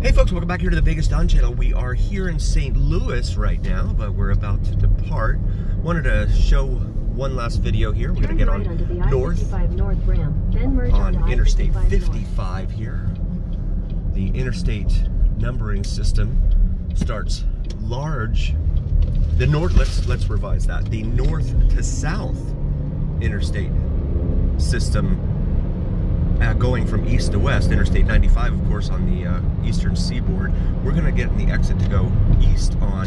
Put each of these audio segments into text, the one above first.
Hey folks, welcome back here to the Vegas Don channel. We are here in St. Louis right now, but we're about to depart. Wanted to show one last video here. We're going to get on north on Interstate 55 here. The interstate numbering system starts large. The north, let's revise that. The north to south interstate system going from east to west, Interstate 95, of course, on the eastern seaboard. We're going to get in the exit to go east on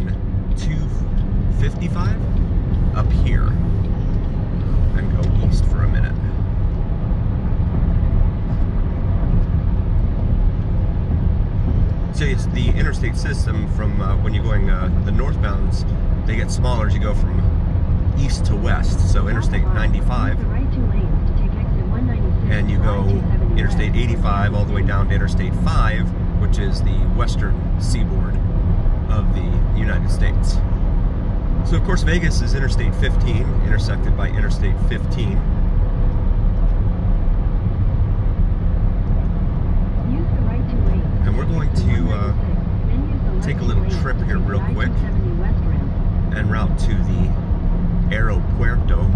255 up here and go east for a minute. So it's the interstate system from when you're going the northbounds, they get smaller as you go from east to west. So Interstate 95, and you go Interstate 85 all the way down to Interstate 5, which is the western seaboard of the United States. So of course Vegas is Interstate 15, intersected by Interstate 15. And we're going to take a little trip here real quick en route to the Aeropuerto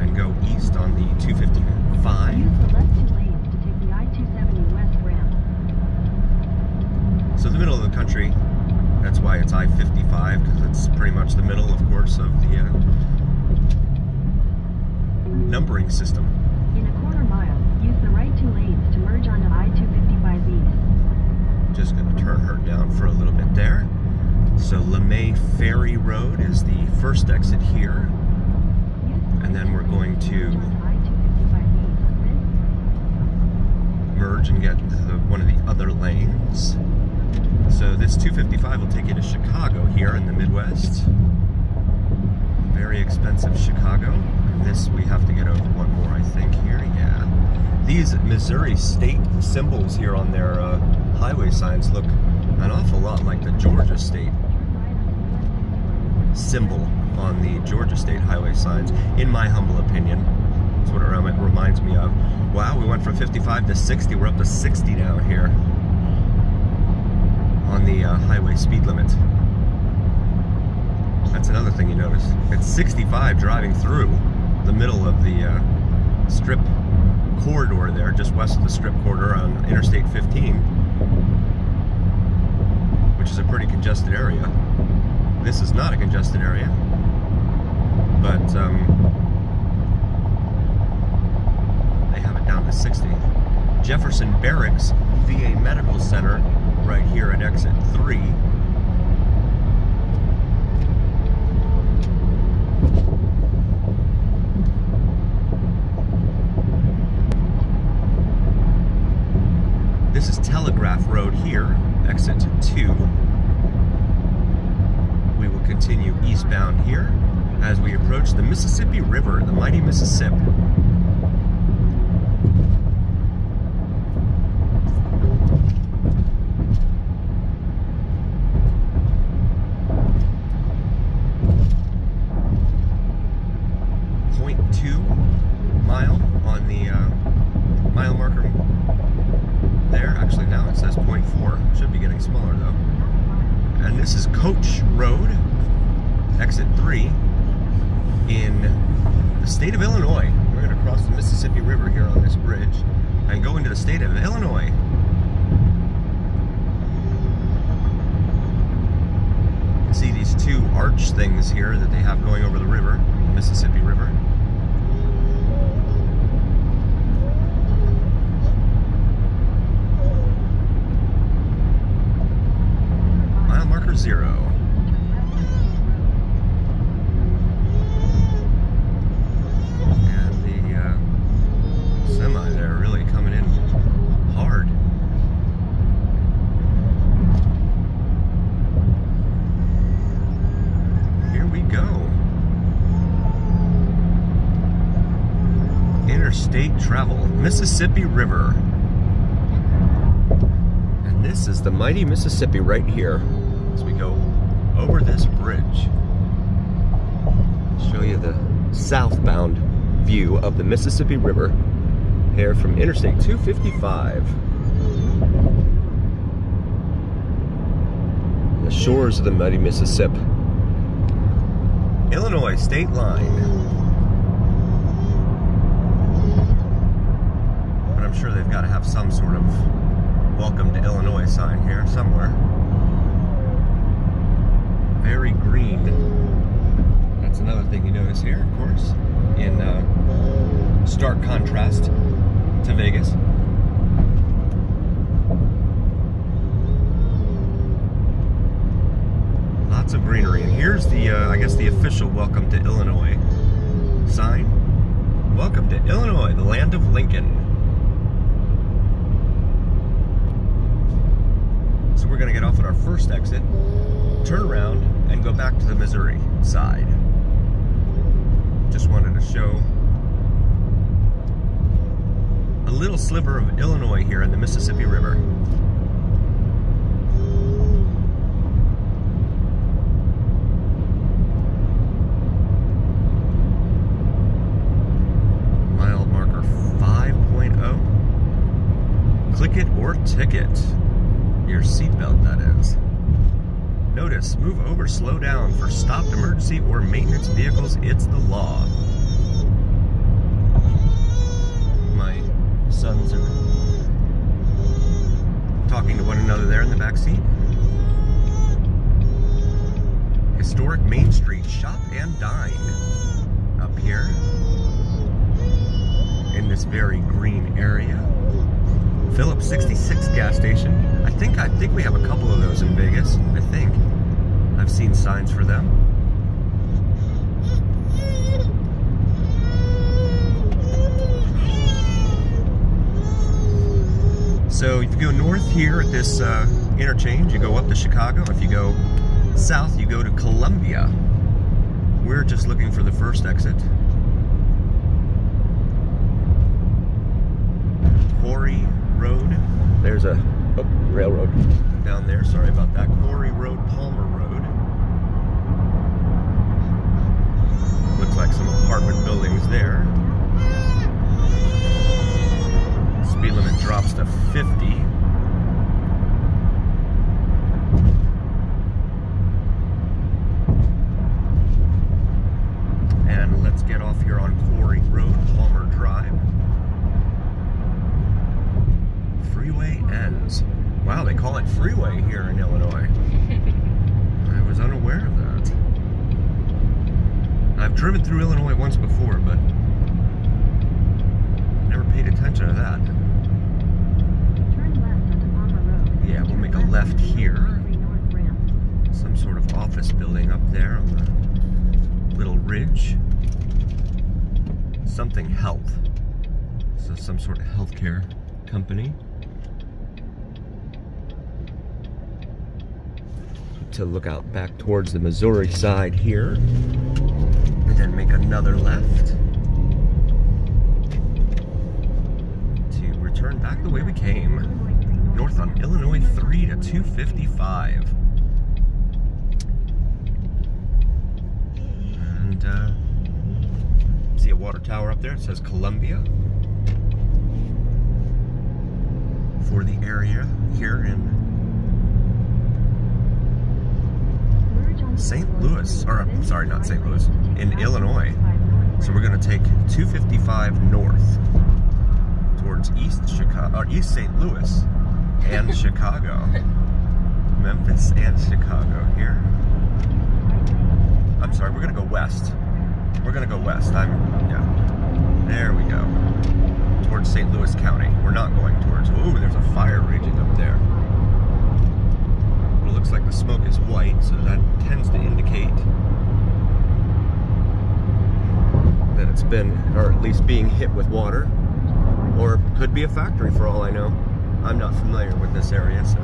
and go east on the 255. Use the left two lanes to take the I-270 west ramp. So the middle of the country, that's why it's I-55, because it's pretty much the middle, of course, of the numbering system. In a quarter mile, use the right two lanes to merge onto I-255 east. Just going to turn her down for a little bit there. So LeMay Ferry Road is the first exit here. And then we're going to merge and get into one of the other lanes. So this 255 will take you to Chicago here in the Midwest. Very expensive Chicago. And this we have to get over one more, I think, here. Yeah. These Missouri state symbols here on their highway signs look an awful lot like the Georgia state symbol on the Georgia state highway signs, in my humble opinion. That's what it reminds me of. Wow, we went from 55 to 60. We're up to 60 now here on the highway speed limit. That's another thing you notice. It's 65 driving through the middle of the strip corridor there, just west of the strip corridor on Interstate 15, which is a pretty congested area. This is not a congested area, but they have it down to 60. Jefferson Barracks VA Medical Center right here at exit 3. This is Telegraph Road here, exit 2. We will continue eastbound here as we approach the Mississippi River, the mighty Mississippi. .2 mile on the mile marker there. Actually now it says .4. Should be getting smaller though. And this is Coach Road, exit 3, in the state of Illinois. We're going to cross the Mississippi River here on this bridge and go into the state of Illinois. You can see these two arch things here that they have going over the river, the Mississippi River. Mile marker 0. Semi there really coming in hard. Here we go. Interstate travel, Mississippi River. And this is the mighty Mississippi right here as we go over this bridge. I'll show you the southbound view of the Mississippi River here from Interstate 255. The shores of the mighty Mississippi. Illinois state line. But I'm sure they've got to have some sort of welcome to Illinois sign here somewhere. Very green. That's another thing you notice here, of course, in stark contrast to Vegas. Lots of greenery, and here's the, I guess, the official welcome to Illinois sign. Welcome to Illinois, the land of Lincoln. So we're gonna get off at our first exit, turn around, and go back to the Missouri side. Just wanted to show a little sliver of Illinois here in the Mississippi River. Mile marker 5.0. Click it or ticket. Your seatbelt, that is. Notice, move over, slow down. For stopped emergency or maintenance vehicles, it's the law. My sons are talking to one another there in the back seat. Historic Main Street, shop and dine up here in this very green area. Phillips 66 gas station. I think we have a couple of those in Vegas. I think I've seen signs for them. So if you go north here at this interchange, you go up to Chicago. If you go south, you go to Columbia. We're just looking for the first exit. Quarry Road. There's a railroad down there. Sorry about that. Quarry Road, Palmer Road. Looks like some apartment buildings there. Speed limit drops to 50. And let's get off here on Quarry Road, Palmer Drive. Freeway ends. Wow, they call it freeway here in Illinois. I was unaware of that. I've driven through Illinois once before, but never paid attention to that. Turn left onto Palmer Road. Yeah, we'll make a left here. Some sort of office building up there on the little ridge. Something health. So some sort of healthcare company. To look out back towards the Missouri side here, and then make another left to return back the way we came, north on Illinois 3 to 255. And see a water tower up there. It says Columbia for the area here in St. Louis, or I'm sorry, not St. Louis, in Illinois. So we're going to take 255 north towards East Chicago, or East St. Louis and Chicago. Memphis and Chicago here. I'm sorry, we're going to go west. We're going to go west. Yeah. There we go. Towards St. Louis County. We're not going towards, ooh, there's a fire raging up there. It looks like the smoke is white, so that tends to indicate that it's been, or at least being hit with water, or could be a factory for all I know. I'm not familiar with this area, so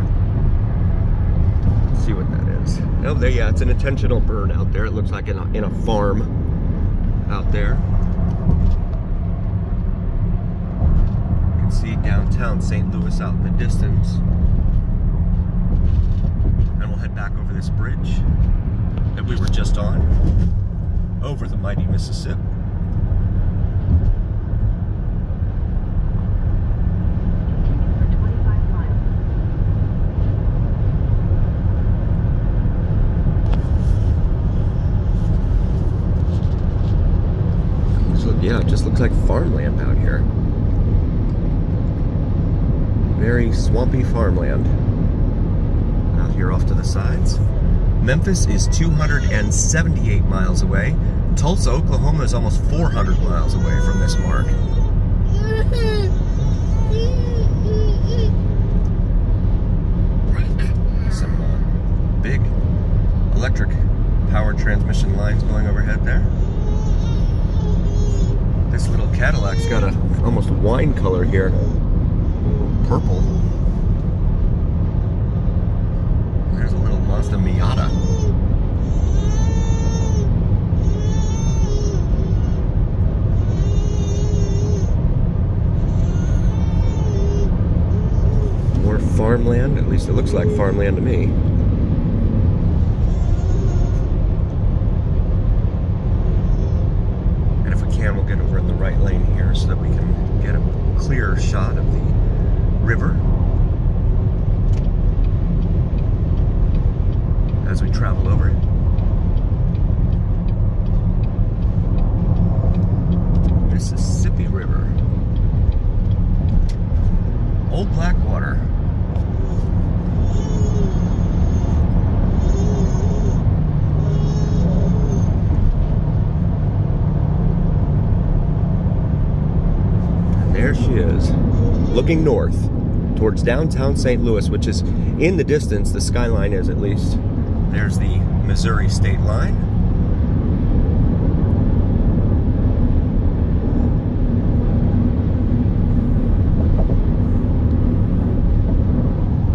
let's see what that is. Oh, there, yeah, it's an intentional burn out there. It looks like in a farm out there. You can see downtown St. Louis out in the distance. And we'll head back over this bridge that we were just on, over the mighty Mississippi. Looks like farmland out here. Very swampy farmland out here off to the sides. Memphis is 278 miles away. Tulsa, Oklahoma is almost 400 miles away from this mark. Some big electric power transmission lines going overhead there. This little Cadillac's got a almost wine color here. Purple. There's a little Mazda Miata. More farmland, at least it looks like farmland to me. And if we can, we'll get over in the right lane here so that we can get a clear shot of the river as we travel over it. Mississippi River. Old Blackwater. And there she is, looking north towards downtown St. Louis, which is in the distance. The skyline is, at least. There's the Missouri state line.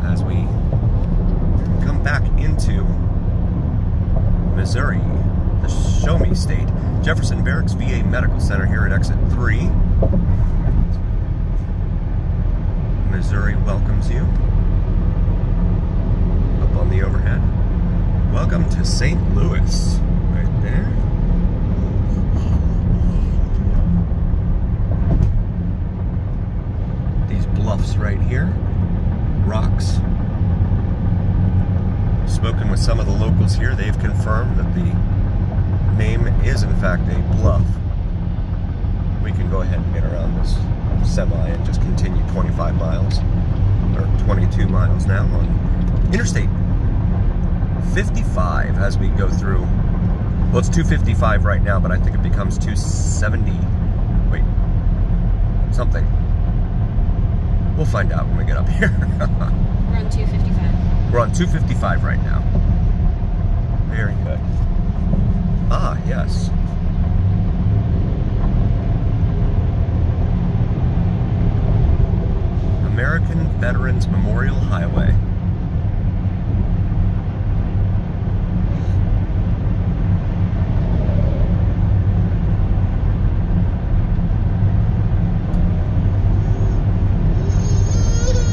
As we come back into Missouri, the Show Me State. Jefferson Barracks VA Medical Center here at exit 3. Missouri welcomes you up on the overhead. Welcome to St. Louis, right there. These bluffs right here, rocks. Spoken with some of the locals here. They've confirmed that the name is in fact a bluff. We can go ahead and get around this semi and just continue 25 miles, or 22 miles now on Interstate 55 as we go through. Well, it's 255 right now, but I think it becomes 270. Wait, something. We'll find out when we get up here. We're on 255. We're on 255 right now. Very good. Ah, yes. American Veterans Memorial Highway.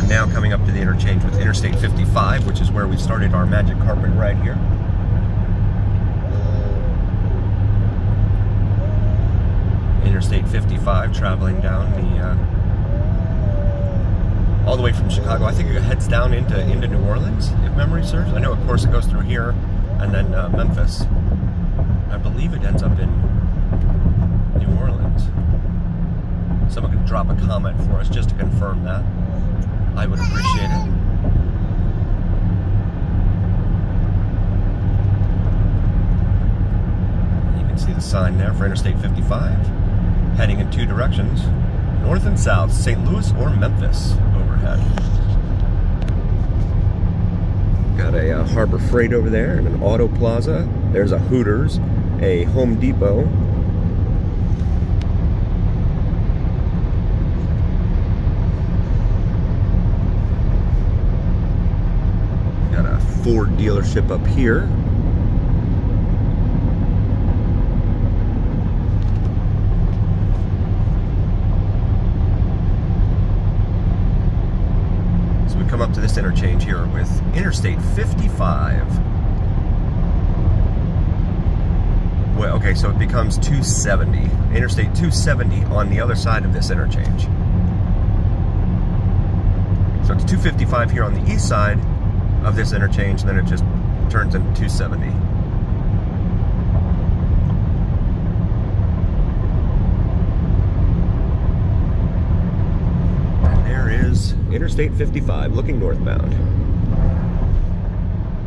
And now coming up to the interchange with Interstate 55, which is where we started our magic carpet ride here. Interstate 55 traveling down the all the way from Chicago. I think it heads down into New Orleans, if memory serves. I know, of course, it goes through here and then Memphis. I believe it ends up in New Orleans. Someone can drop a comment for us just to confirm that. I would appreciate it. You can see the sign there for Interstate 55, heading in two directions, north and south, St. Louis or Memphis overhead. Got a Harbor Freight over there and an Auto Plaza. There's a Hooters, a Home Depot. Got a Ford dealership up here. Come up to this interchange here with Interstate 55. Well, okay, so it becomes 270. Interstate 270 on the other side of this interchange. So it's 255 here on the east side of this interchange, and then it just turns into 270. is Interstate 55, looking northbound.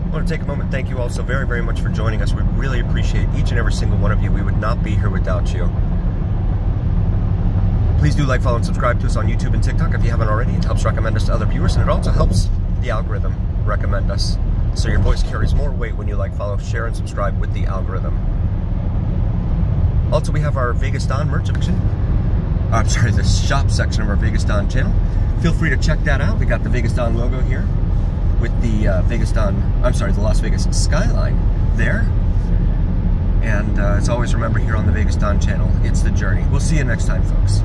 I want to take a moment and thank you all so very, very much for joining us. We really appreciate each and every single one of you. We would not be here without you. Please do like, follow, and subscribe to us on YouTube and TikTok if you haven't already. It helps recommend us to other viewers, and it also helps the algorithm recommend us. So your voice carries more weight when you like, follow, share, and subscribe with the algorithm. Also, we have our Vegas Don merch section. I'm sorry, the shop section of our Vegas Don channel. Feel free to check that out. We got the Vegas Don logo here with the the Las Vegas skyline there. And as always, remember here on the Vegas Don channel, it's the journey. We'll see you next time, folks.